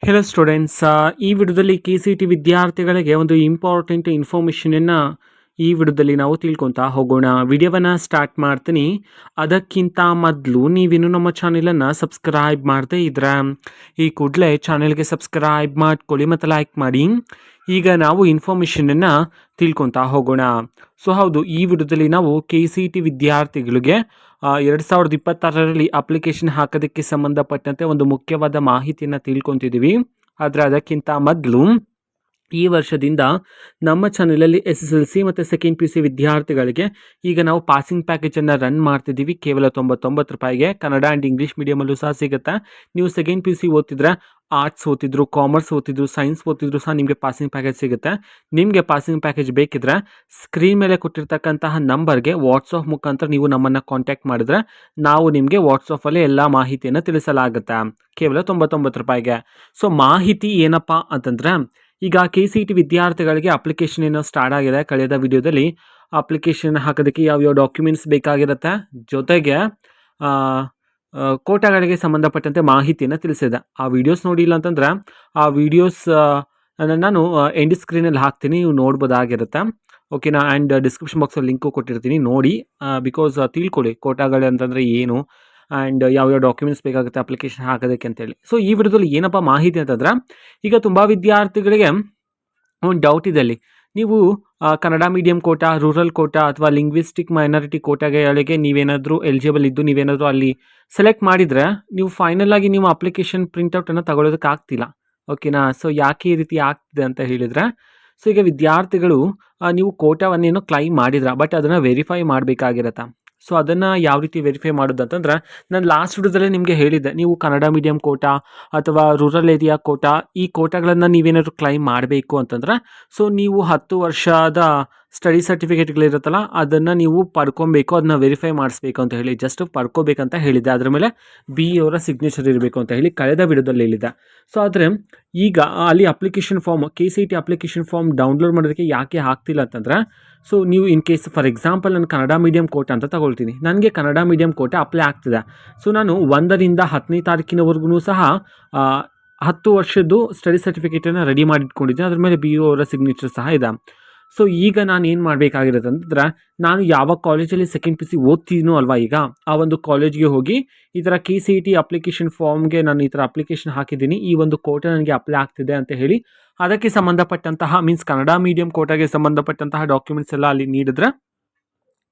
Hello students, ಈ ವಿಡಿಯೋದಲ್ಲಿ KCET ವಿದ್ಯಾರ್ಥಿಗಳಿಗೆ ಒಂದು ಇಂಪಾರ್ಟೆಂಟ್ ಇನ್ಫಾರ್ಮೇಷನನ್ನು ಈ ವಿಡಿಯೋದಲ್ಲಿ ನಾವು ತಿಳ್ಕೊತಾ ಹೋಗೋಣ. ವಿಡಿಯೋವನ್ನು ಸ್ಟಾರ್ಟ್ ಮಾಡ್ತೀನಿ. ಅದಕ್ಕಿಂತ ಮೊದಲು ನೀವಿನ್ನೂ ನಮ್ಮ ಚಾನೆಲನ್ನು ಸಬ್ಸ್ಕ್ರೈಬ್ ಮಾಡದೇ ಇದ್ರೆ ಈ ಕೂಡಲೇ ಚಾನೆಲ್ಗೆ ಸಬ್ಸ್ಕ್ರೈಬ್ ಮಾಡ್ಕೊಳ್ಳಿ ಮತ್ತು ಲೈಕ್ ಮಾಡಿ. ಈಗ ನಾವು ಇನ್ಫಾರ್ಮೇಷನನ್ನು ತಿಳ್ಕೊತಾ ಹೋಗೋಣ. ಸೊ ಹೌದು, ಈ ವಿಡಿಯೋದಲ್ಲಿ ನಾವು KCET ವಿದ್ಯಾರ್ಥಿಗಳಿಗೆ 2026ರಲ್ಲಿ ಅಪ್ಲಿಕೇಶನ್ ಹಾಕೋದಕ್ಕೆ ಸಂಬಂಧಪಟ್ಟಂತೆ ಒಂದು ಮುಖ್ಯವಾದ ಮಾಹಿತಿಯನ್ನು ತಿಳ್ಕೊತಿದ್ದೀವಿ. ಆದರೆ ಅದಕ್ಕಿಂತ ಮೊದಲು ಈ ವರ್ಷದಿಂದ ನಮ್ಮ ಚಾನಲಲ್ಲಿ SSLC ಮತ್ತು ಸೆಕೆಂಡ್ PUC ವಿದ್ಯಾರ್ಥಿಗಳಿಗೆ ಈಗ ನಾವು ಪಾಸಿಂಗ್ ಪ್ಯಾಕೇಜನ್ನು ರನ್ ಮಾಡ್ತಿದ್ದೀವಿ. ಕೇವಲ 99 ರೂಪಾಯಿಗೆ ಕನ್ನಡ ಆ್ಯಂಡ್ ಇಂಗ್ಲೀಷ್ ಮೀಡಿಯಮಲ್ಲೂ ಸಹ ಸಿಗುತ್ತೆ. ನೀವು ಸೆಕೆಂಡ್ PUC ಓದ್ತಿದ್ರೆ, ಆರ್ಟ್ಸ್ ಓದ್ತಿದ್ರು, ಕಾಮರ್ಸ್ ಓದ್ತಿದ್ರು, ಸೈನ್ಸ್ ಓದ್ತಿದ್ರು ಸಹ ನಿಮಗೆ ಪಾಸಿಂಗ್ ಪ್ಯಾಕೇಜ್ ಸಿಗುತ್ತೆ. ನಿಮಗೆ ಪಾಸಿಂಗ್ ಪ್ಯಾಕೇಜ್ ಬೇಕಿದ್ರೆ ಸ್ಕ್ರೀನ್ ಮೇಲೆ ಕೊಟ್ಟಿರ್ತಕ್ಕಂತಹ ನಂಬರ್ಗೆ ವಾಟ್ಸಪ್ ಮುಖಾಂತರ ನೀವು ನಮ್ಮನ್ನು ಕಾಂಟ್ಯಾಕ್ಟ್ ಮಾಡಿದ್ರೆ ನಾವು ನಿಮಗೆ ವಾಟ್ಸಪ್ಪಲ್ಲಿ ಎಲ್ಲ ಮಾಹಿತಿಯನ್ನು ತಿಳಿಸಲಾಗುತ್ತೆ ಕೇವಲ 99 ರೂಪಾಯಿಗೆ. ಸೊ ಮಾಹಿತಿ ಏನಪ್ಪ ಅಂತಂದರೆ, ಈಗ KCET ವಿದ್ಯಾರ್ಥಿಗಳಿಗೆ ಅಪ್ಲಿಕೇಶನ್ ಏನೋ ಸ್ಟಾರ್ಟ್ ಆಗಿದೆ. ಕಳೆದ ವಿಡಿಯೋದಲ್ಲಿ ಅಪ್ಲಿಕೇಶನ್ ಹಾಕೋದಕ್ಕೆ ಯಾವ್ಯಾವ ಡಾಕ್ಯುಮೆಂಟ್ಸ್ ಬೇಕಾಗಿರುತ್ತೆ, ಜೊತೆಗೆ ಕೋಟಾಗಳಿಗೆ ಸಂಬಂಧಪಟ್ಟಂತೆ ಮಾಹಿತಿಯನ್ನು ತಿಳಿಸಿದೆ. ಆ ವಿಡಿಯೋಸ್ ನೋಡಿಲ್ಲ ಅಂತಂದರೆ ಆ ವಿಡಿಯೋಸ್ ನಾನು ಎಂಡ್ ಸ್ಕ್ರೀನಲ್ಲಿ ಹಾಕ್ತೀನಿ, ನೀವು ನೋಡ್ಬೋದಾಗಿರುತ್ತೆ. ಓಕೆನಾ. ಆ್ಯಂಡ್ ಡಿಸ್ಕ್ರಿಪ್ಷನ್ ಬಾಕ್ಸಲ್ಲಿ ಲಿಂಕು ಕೊಟ್ಟಿರ್ತೀನಿ, ನೋಡಿ. ಬಿಕಾಸ್ ತಿಳ್ಕೊಳ್ಳಿ ಕೋಟಾಗಳು ಅಂತಂದರೆ ಏನು ಆ್ಯಂಡ್ ಯಾವ್ಯಾವ ಡಾಕ್ಯುಮೆಂಟ್ಸ್ ಬೇಕಾಗುತ್ತೆ ಅಪ್ಲಿಕೇಶನ್ ಹಾಕೋದಕ್ಕೆ ಅಂತೇಳಿ. ಸೊ ಈ ವಿಡಿಯೋದಲ್ಲಿ ಏನಪ್ಪ ಮಾಹಿತಿ ಅಂತಂದರೆ, ಈಗ ತುಂಬ ವಿದ್ಯಾರ್ಥಿಗಳಿಗೆ ಒಂದು ಡೌಟ್ ಇದೆ. ಅಲ್ಲಿ ನೀವು ಕನ್ನಡ ಮೀಡಿಯಂ ಕೋಟಾ, ರೂರಲ್ ಕೋಟಾ ಅಥವಾ ಲಿಂಗ್ವಿಸ್ಟಿಕ್ ಮೈನಾರಿಟಿ ಕೋಟಾಗಳಿಗೆ ನೀವೇನಾದರೂ ಎಲಿಜಿಬಲ್ ಇದ್ದು ನೀವೇನಾದರೂ ಅಲ್ಲಿ ಸೆಲೆಕ್ಟ್ ಮಾಡಿದರೆ ನೀವು ಫೈನಲ್ ಆಗಿ ನೀವು ಅಪ್ಲಿಕೇಶನ್ ಪ್ರಿಂಟೌಟನ್ನು ತಗೊಳ್ಳೋದಕ್ಕೆ ಆಗ್ತಿಲ್ಲ. ಓಕೆನಾ. ಸೊ ಯಾಕೆ ಈ ರೀತಿ ಆಗ್ತಿದೆ ಅಂತ ಹೇಳಿದರೆ, ಸೊ ಈಗ ವಿದ್ಯಾರ್ಥಿಗಳು ನೀವು ಕೋಟಾವನ್ನೇನೋ ಕ್ಲೈಮ್ ಮಾಡಿದ್ರ, ಬಟ್ ಅದನ್ನು ವೆರಿಫೈ ಮಾಡಬೇಕಾಗಿರತ್ತೆ. ಸೊ ಅದನ್ನು ಯಾವ ರೀತಿ ವೆರಿಫೈ ಮಾಡೋದು ಅಂತಂದ್ರೆ, ನಾನು ಲಾಸ್ಟ್ ವಿಡಿಯೋದಲ್ಲೇ ನಿಮಗೆ ಹೇಳಿದ್ದೆ, ನೀವು ಕನ್ನಡ ಮೀಡಿಯಂ ಕೋಟಾ ಅಥವಾ ರೂರಲ್ ಏರಿಯಾ ಕೋಟಾ ಈ ಕೋಟಾಗಳನ್ನು ನೀವೇನಾದರೂ ಕ್ಲೈಮ್ ಮಾಡಬೇಕು ಅಂತಂದ್ರೆ, ಸೊ ನೀವು 10 ವರ್ಷದ ಸ್ಟಡಿ ಸರ್ಟಿಫಿಕೇಟ್ಗಳಿರುತ್ತಲ್ಲ ಅದನ್ನು ನೀವು ಪಡ್ಕೊಬೇಕು, ಅದನ್ನ ವೆರಿಫೈ ಮಾಡಿಸ್ಬೇಕು ಅಂತ ಹೇಳಿ, ಜಸ್ಟ್ ಪಡ್ಕೋಬೇಕಂತ ಹೇಳಿದ್ದೆ. ಅದರ ಮೇಲೆ BE ಅವರ ಸಿಗ್ನೇಚರ್ ಇರಬೇಕು ಅಂತ ಹೇಳಿ ಕಳೆದ ವಿಡಿಯೋದಲ್ಲಿ ಹೇಳಿದ್ದೆ. ಸೊ ಆದರೆ ಈಗ ಅಲ್ಲಿ application form, KCET application form download ಮಾಡೋದಕ್ಕೆ ಯಾಕೆ ಆಗ್ತಿಲ್ಲ ಅಂತಂದರೆ, ಸೊ ನೀವು ಇನ್ ಕೇಸ್ ಫಾರ್ ಎಕ್ಸಾಂಪಲ್ ನಾನು ಕನ್ನಡ ಮೀಡಿಯಂ ಕೋಟಾ ಅಂತ ತಗೊಳ್ತೀನಿ, ನನಗೆ ಕನ್ನಡ ಮೀಡಿಯಂ ಕೋಟಾ ಅಪ್ಲೈ ಆಗ್ತಿದೆ. ಸೊ ನಾನು 1ರಿಂದ 10ನೇ ತಾರೀಕಿನವರೆಗೂ ಸಹ 10 ವರ್ಷದ್ದು ಸ್ಟಡಿ ಸರ್ಟಿಫಿಕೇಟನ್ನು ರೆಡಿ ಮಾಡಿಟ್ಕೊಂಡಿದ್ದೀನಿ. ಅದ್ರ ಮೇಲೆ BE ಅವರ ಸಿಗ್ನೇಚರ್ ಸಹ ಇದೆ. ಸೊ ಈಗ ನಾನು ಏನು ಮಾಡಬೇಕಾಗಿರುತ್ತೆ ಅಂತಂದ್ರೆ, ನಾನು ಯಾವ ಕಾಲೇಜಲ್ಲಿ ಸೆಕೆಂಡ್ PUC ಓದ್ತೀನೋ ಅಲ್ವಾ, ಈಗ ಆ ಒಂದು ಕಾಲೇಜ್ಗೆ ಹೋಗಿ ಈ ಥರ KCET ಅಪ್ಲಿಕೇಶನ್ ಫಾರ್ಮ್ಗೆ ನಾನು ಈ ಥರ ಅಪ್ಲಿಕೇಶನ್ ಹಾಕಿದ್ದೀನಿ, ಈ ಒಂದು ಕೋಟಾ ನನಗೆ ಅಪ್ಲೈ ಆಗ್ತಿದೆ ಅಂತ ಹೇಳಿ ಅದಕ್ಕೆ ಸಂಬಂಧಪಟ್ಟಂತಹ ಮೀನ್ಸ್ ಕನ್ನಡ ಮೀಡಿಯಂ ಕೋಟಾಗೆ ಸಂಬಂಧಪಟ್ಟಂತಹ ಡಾಕ್ಯುಮೆಂಟ್ಸ್ ಎಲ್ಲ ಅಲ್ಲಿ ನೀಡಿದ್ರೆ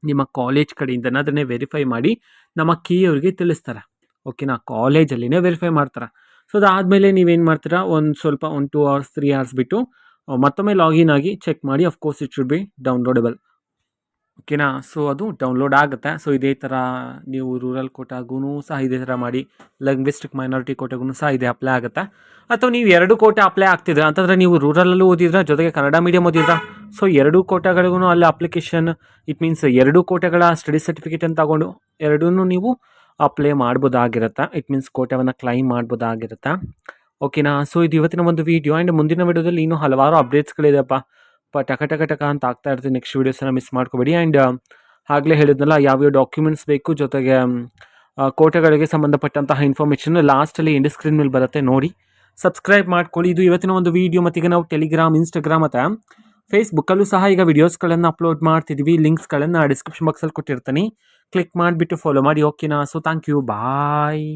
ನಿಮ್ಮ ಕಾಲೇಜ್ ಕಡೆಯಿಂದನೇ ಅದನ್ನೇ ವೆರಿಫೈ ಮಾಡಿ ನಮ್ಮ ಅವರಿಗೆ ತಿಳಿಸ್ತಾರೆ. ಓಕೆನಾ. ಕಾಲೇಜಲ್ಲಿನೇ ವೆರಿಫೈ ಮಾಡ್ತಾರೆ. ಸೊ ಅದಾದಮೇಲೆ ನೀವೇನು ಮಾಡ್ತೀರಾ, ಒಂದು ಸ್ವಲ್ಪ 2 hours 3 hours ಬಿಟ್ಟು ಮತ್ತೊಮ್ಮೆ ಲಾಗಿನ್ ಆಗಿ ಚೆಕ್ ಮಾಡಿ. Of course it should be downloadable. ಓಕೆನಾ. ಸೊ ಅದು ಡೌನ್ಲೋಡ್ ಆಗುತ್ತೆ. ಸೊ ಇದೇ ಥರ ನೀವು ರೂರಲ್ ಕೋಟಾಗೂ ಸಹ ಇದೇ ಥರ ಮಾಡಿ, ಲಿಂಗ್ವಿಸ್ಟಿಕ್ ಮೈನಾರಿಟಿ ಕೋಟಾಗೂ ಸಹ ಇದೇ ಅಪ್ಲೈ ಆಗುತ್ತೆ. ಅಥವಾ ನೀವು 2 ಕೋಟಾ ಅಪ್ಲೈ ಆಗ್ತಿದ್ರೆ ಅಂತಂದರೆ, ನೀವು ರೂರಲ್ಲೂ ಓದಿದ್ರೆ ಜೊತೆಗೆ ಕನ್ನಡ ಮೀಡಿಯಂ ಓದಿದ್ರೆ, ಸೊ 2 ಕೋಟಾಗಳಿಗೂ ಅಲ್ಲಿ ಅಪ್ಲಿಕೇಶನ್, ಇಟ್ ಮೀನ್ಸ್ 2 ಕೋಟಾಗಳ ಸ್ಟಡಿ ಸರ್ಟಿಫಿಕೇಟನ್ನು ತಗೊಂಡು ಎರಡೂ ನೀವು ಅಪ್ಲೈ ಮಾಡ್ಬೋದಾಗಿರುತ್ತೆ. ಇಟ್ ಮೀನ್ಸ್ ಕೋಟಾವನ್ನು ಕ್ಲೈಮ್ ಮಾಡ್ಬೋದಾಗಿರುತ್ತೆ. ಓಕೆನಾ. ಸೊ ಇದು ಇವತ್ತಿನ ಒಂದು ವೀಡಿಯೋ. ಆ್ಯಂಡ್ ಮುಂದಿನ ವೀಡಿಯೋದಲ್ಲಿ ಇನ್ನೂ ಹಲವಾರು ಅಪ್ಡೇಟ್ಸ್ಗಳಿದೆಯಪ್ಪ. ಟಕ ಅಂತ ಆಗ್ತಾ ಇರ್ತೀನಿ. ನೆಕ್ಸ್ಟ್ ವೀಡಿಯೋಸನ್ನು ಮಿಸ್ ಮಾಡ್ಕೋಬೇಡಿ. ಆ್ಯಂಡ್ ಆಗಲೇ ಹೇಳಿದ್ನಲ್ಲ ಯಾವ್ಯಾವ ಡಾಕ್ಯುಮೆಂಟ್ಸ್ ಬೇಕು, ಜೊತೆಗೆ ಕೋಟಾಗಳಿಗೆ ಸಂಬಂಧಪಟ್ಟಂತಹ ಇನ್ಫಾರ್ಮೇಷನ್ ಲಾಸ್ಟಲ್ಲಿ ಎಂಡ್ ಸ್ಕ್ರೀನ್ ಮೇಲೆ ಬರುತ್ತೆ, ನೋಡಿ. ಸಬ್ಸ್ಕ್ರೈಬ್ ಮಾಡ್ಕೊಳ್ಳಿ. ಇದು ಇವತ್ತಿನ ಒಂದು ವೀಡಿಯೋ. ಮತ್ತೀಗ ನಾವು ಟೆಲಿಗ್ರಾಮ್, ಇನ್ಸ್ಟಾಗ್ರಾಮ್ ಮತ್ತು ಫೇಸ್ಬುಕ್ಕಲ್ಲೂ ಸಹ ಈಗ ವಿಡಿಯೋಸ್ಗಳನ್ನು ಅಪ್ಲೋಡ್ ಮಾಡ್ತಿದ್ವಿ. ಲಿಂಕ್ಸ್ಗಳನ್ನು ಡಿಸ್ಕ್ರಿಪ್ಷನ್ ಬಾಕ್ಸಲ್ಲಿ ಕೊಟ್ಟಿರ್ತೀನಿ, ಕ್ಲಿಕ್ ಮಾಡಿಬಿಟ್ಟು ಫಾಲೋ ಮಾಡಿ. ಓಕೆನಾ. So thank you, bye.